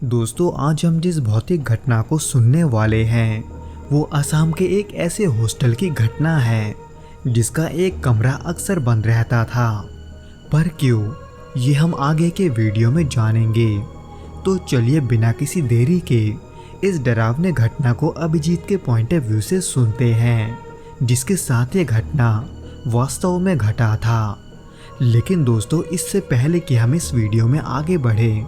दोस्तों, आज हम जिस भौतिक घटना को सुनने वाले हैं वो असम के एक ऐसे हॉस्टल की घटना है जिसका एक कमरा अक्सर बंद रहता था। पर क्यों, ये हम आगे के वीडियो में जानेंगे। तो चलिए बिना किसी देरी के इस डरावने घटना को अभिजीत के पॉइंट ऑफ व्यू से सुनते हैं, जिसके साथ ये घटना वास्तव में घटा था। लेकिन दोस्तों, इससे पहले कि हम इस वीडियो में आगे बढ़े,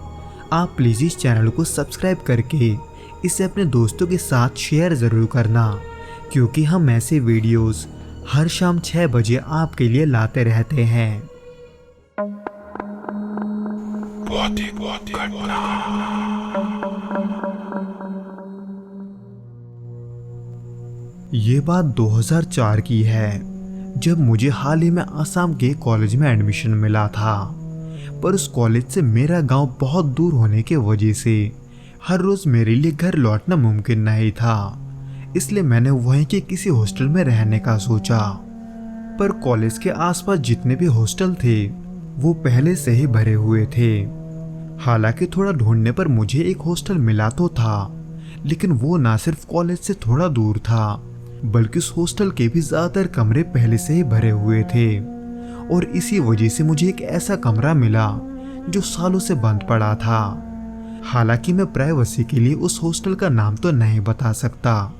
आप प्लीज़ इस चैनल को सब्सक्राइब करके इसे अपने दोस्तों के साथ शेयर ज़रूर करना, क्योंकि हम ऐसे वीडियोस हर शाम 6 बजे आपके लिए लाते रहते हैं। ये बात 2004 की है, जब मुझे हाल ही में असम के कॉलेज में एडमिशन मिला था। पर उस कॉलेज से मेरा गांव बहुत दूर होने के वजह से हर रोज मेरे लिए घर लौटना मुमकिन नहीं था। इसलिए मैंने वहीं के किसी हॉस्टल में रहने का सोचा। पर कॉलेज के आसपास जितने भी हॉस्टल थे वो पहले से ही भरे हुए थे। हालांकि थोड़ा ढूंढने पर मुझे एक हॉस्टल मिला तो था, लेकिन वो ना सिर्फ कॉलेज से थोड़ा दूर था, बल्कि उस हॉस्टल के भी ज्यादातर कमरे पहले से ही भरे हुए थे। और इसी वजह से मुझे एक ऐसा कमरा मिला जो सालों से बंद पड़ा था। हालांकि मैं प्राइवेसी के लिए उस हॉस्टल का नाम तो नहीं बता सकता,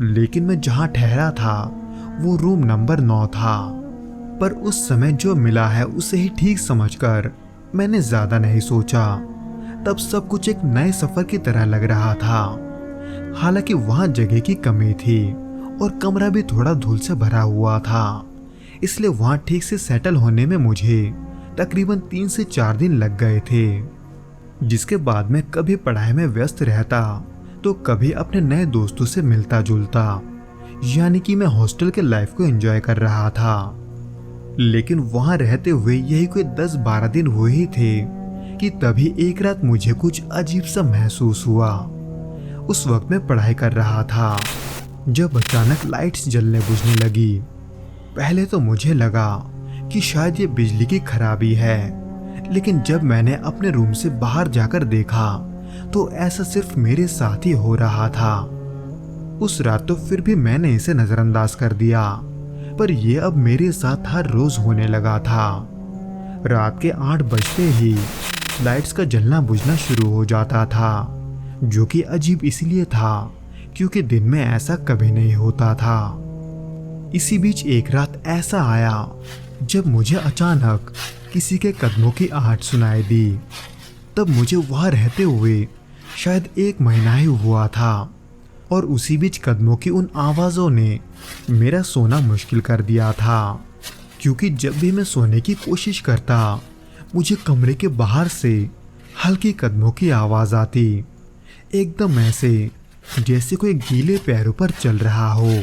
लेकिन मैं जहां ठहरा था वो रूम नंबर 9 था। पर उस समय जो मिला है उसे ही ठीक समझकर मैंने ज्यादा नहीं सोचा। तब सब कुछ एक नए सफर की तरह लग रहा था। हालांकि वहां जगह की कमी थी और कमरा भी थोड़ा धूल से भरा हुआ था, इसलिए वहां ठीक से सेटल होने में मुझे तकरीबन 3 से 4 दिन लग गए थे। जिसके बाद मैं कभी पढ़ाई में व्यस्त रहता तो कभी अपने नए दोस्तों से मिलता जुलता, यानी कि मैं हॉस्टल के लाइफ को एंजॉय कर रहा था। लेकिन वहां रहते हुए यही कोई 10-12 दिन हुए ही थे कि तभी एक रात मुझे कुछ अजीब सा महसूस हुआ। उस वक्त मैं पढ़ाई कर रहा था जब अचानक लाइट्स जलने बुझने लगी। पहले तो मुझे लगा कि शायद ये बिजली की खराबी है, लेकिन जब मैंने अपने रूम से बाहर जाकर देखा तो ऐसा सिर्फ मेरे साथ ही हो रहा था। उस रात तो फिर भी मैंने इसे नजरअंदाज कर दिया, पर यह अब मेरे साथ हर रोज होने लगा था। रात के 8 बजते ही लाइट्स का जलना बुझना शुरू हो जाता था, जो कि अजीब इसलिए था क्योंकि दिन में ऐसा कभी नहीं होता था। इसी बीच एक रात ऐसा आया जब मुझे अचानक किसी के कदमों की आहट सुनाई दी। तब मुझे वहां रहते हुए शायद 1 महीना ही हुआ था, और उसी बीच कदमों की उन आवाज़ों ने मेरा सोना मुश्किल कर दिया था, क्योंकि जब भी मैं सोने की कोशिश करता मुझे कमरे के बाहर से हल्की कदमों की आवाज़ आती, एकदम ऐसे जैसे कोई गीले पैरों पर चल रहा हो।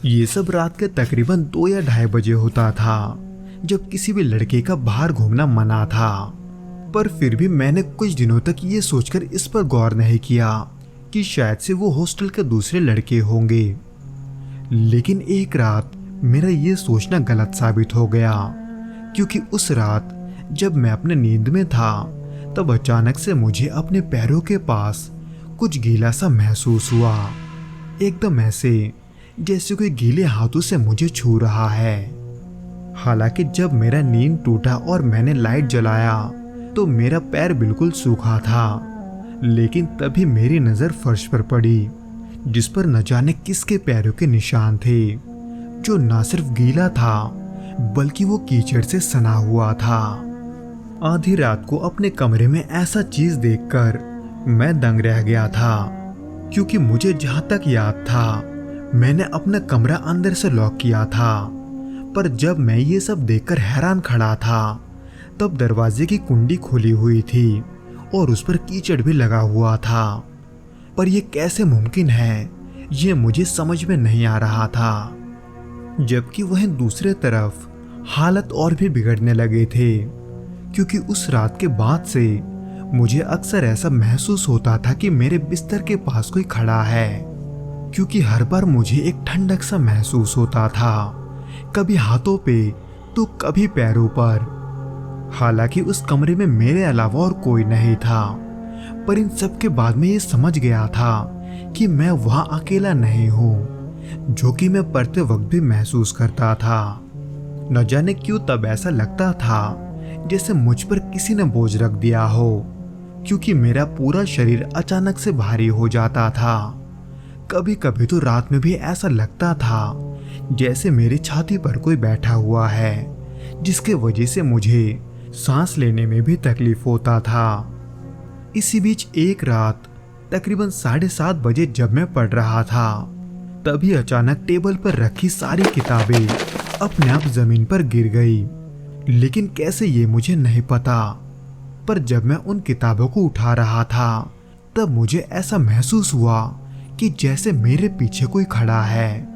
ये सब रात के तकरीबन 2 या 2:30 बजे होता था, जब किसी भी लड़के का बाहर घूमना मना था। पर फिर भी मैंने कुछ दिनों तक ये सोचकर इस पर गौर नहीं किया कि शायद से वो हॉस्टल के दूसरे लड़के होंगे। लेकिन एक रात मेरा ये सोचना गलत साबित हो गया, क्योंकि उस रात जब मैं अपने नींद में था तब अचानक से मुझे अपने पैरों के पास कुछ गीला सा महसूस हुआ, एकदम ऐसे जैसे कोई गीले हाथों से मुझे छू रहा है। हालांकि जब मेरा नींद टूटा और मैंने लाइट जलाया तो मेरा पैर बिल्कुल सूखा था, लेकिन तभी मेरी नजर फर्श पर पड़ी, जिस पर न जाने किसके पैरों के निशान थे, जो न सिर्फ गीला था बल्कि वो कीचड़ से सना हुआ था। आधी रात को अपने कमरे में ऐसा चीज देखकर मैं दंग रह गया था, क्योंकि मुझे जहां तक याद था मैंने अपना कमरा अंदर से लॉक किया था। पर जब मैं ये सब देखकर हैरान खड़ा था तब दरवाजे की कुंडी खुली हुई थी और उस पर कीचड़ भी लगा हुआ था। पर यह कैसे मुमकिन है, ये मुझे समझ में नहीं आ रहा था। जबकि वहीं दूसरे तरफ हालत और भी बिगड़ने लगे थे, क्योंकि उस रात के बाद से मुझे अक्सर ऐसा महसूस होता था कि मेरे बिस्तर के पास कोई खड़ा है, क्योंकि हर बार मुझे एक ठंडक सा महसूस होता था, कभी हाथों पे तो कभी पैरों पर। हालांकि उस कमरे में मेरे अलावा और कोई नहीं था, पर इन सब के बाद में ये समझ गया था कि मैं वहां अकेला नहीं हूँ, जो कि मैं पढ़ते वक्त भी महसूस करता था। न जाने क्यों तब ऐसा लगता था जैसे मुझ पर किसी ने बोझ रख दिया हो, क्योंकि मेरा पूरा शरीर अचानक से भारी हो जाता था। कभी कभी तो रात में भी ऐसा लगता था जैसे मेरी छाती पर कोई बैठा हुआ है, जिसके वजह से मुझे सांस लेने में भी तकलीफ होता था। इसी बीच एक रात तकरीबन 7:30 बजे जब मैं पढ़ रहा था, तभी अचानक टेबल पर रखी सारी किताबें अपने आप जमीन पर गिर गई। लेकिन कैसे ये मुझे नहीं पता, पर जब मैं उन किताबों को उठा रहा था तब मुझे ऐसा महसूस हुआ कि जैसे मेरे पीछे कोई खड़ा है,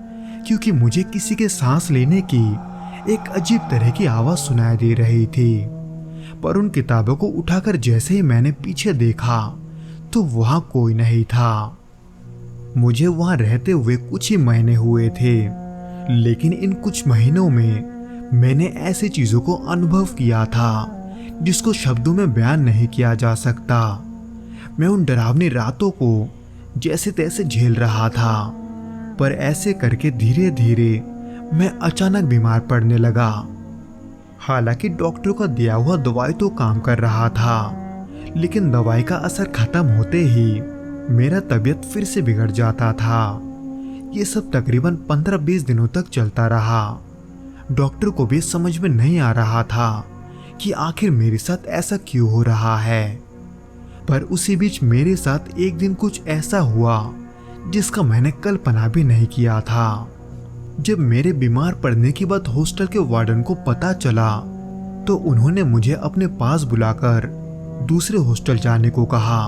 क्योंकि मुझे किसी के सांस लेने की एक अजीब तरह की आवाज सुनाई दे रही थी। पर उन किताबों को उठाकर जैसे ही मैंने पीछे देखा तो वहां कोई नहीं था। मुझे वहां रहते हुए कुछ ही महीने हुए थे, लेकिन इन कुछ महीनों में मैंने ऐसी चीजों को अनुभव किया था जिसको शब्दों में बयान नहीं किया जा सकता। मैं उन डरावनी रातों को जैसे तैसे झेल रहा था, पर ऐसे करके धीरे धीरे मैं अचानक बीमार पड़ने लगा। हालांकि डॉक्टर का दिया हुआ दवाई तो काम कर रहा था, लेकिन दवाई का असर खत्म होते ही मेरा तबीयत फिर से बिगड़ जाता था। ये सब तकरीबन 15-20 दिनों तक चलता रहा। डॉक्टर को भी समझ में नहीं आ रहा था कि आखिर मेरे साथ ऐसा क्यों हो रहा है। पर उसी बीच मेरे साथ एक दिन कुछ ऐसा हुआ जिसका मैंने कल्पना भी नहीं किया था। जब मेरे बीमार पड़ने की बात हॉस्टल के वार्डन को पता चला तो उन्होंने मुझे अपने पास बुलाकर दूसरे हॉस्टल जाने को कहा।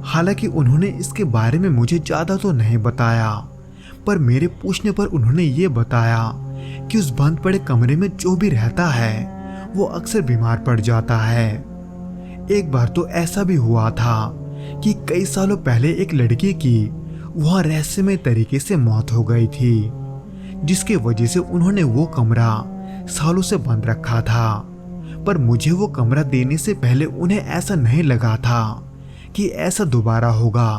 हालांकि उन्होंने इसके बारे में मुझे ज़्यादा तो नहीं बताया, पर मेरे पूछने पर उन्होंने ये बताया कि उस बंद पड़े कमरे में जो भी रहता है वो अक्सर बीमार पड़ जाता है। एक बार तो ऐसा भी हुआ था कि कई सालों पहले एक लड़की की वहाँ रहस्यमय तरीके से मौत हो गई थी, जिसके वजह से उन्होंने वो कमरा सालों से बंद रखा था। पर मुझे वो कमरा देने से पहले उन्हें ऐसा नहीं लगा था कि ऐसा दोबारा होगा।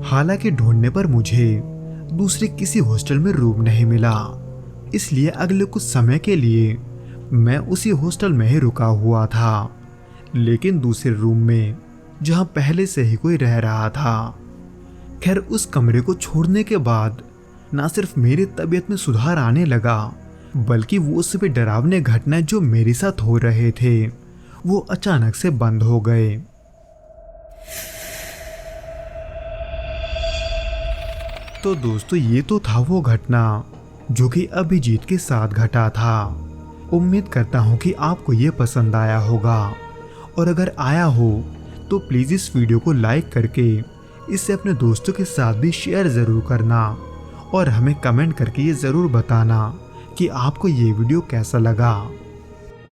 हालांकि ढूंढने पर मुझे दूसरे किसी हॉस्टल में रूम नहीं मिला, इसलिए अगले कुछ समय के लिए मैं उसी हॉस्टल में ही रुका हुआ था, लेकिन दूसरे रूम में जहां पहले से ही कोई रह रहा था। खैर, उस कमरे को छोड़ने के बाद ना सिर्फ मेरी तबीयत में सुधार आने लगा, बल्कि वो सभी डरावने घटनाएं जो मेरे साथ हो रहे थे वो अचानक से बंद हो गए। तो दोस्तों, ये तो था वो घटना जो कि अभिजीत के साथ घटा था। उम्मीद करता हूँ कि आपको ये पसंद आया होगा, और अगर आया हो तो प्लीज़ इस वीडियो को लाइक करके इसे अपने दोस्तों के साथ भी शेयर ज़रूर करना, और हमें कमेंट करके ये ज़रूर बताना कि आपको ये वीडियो कैसा लगा।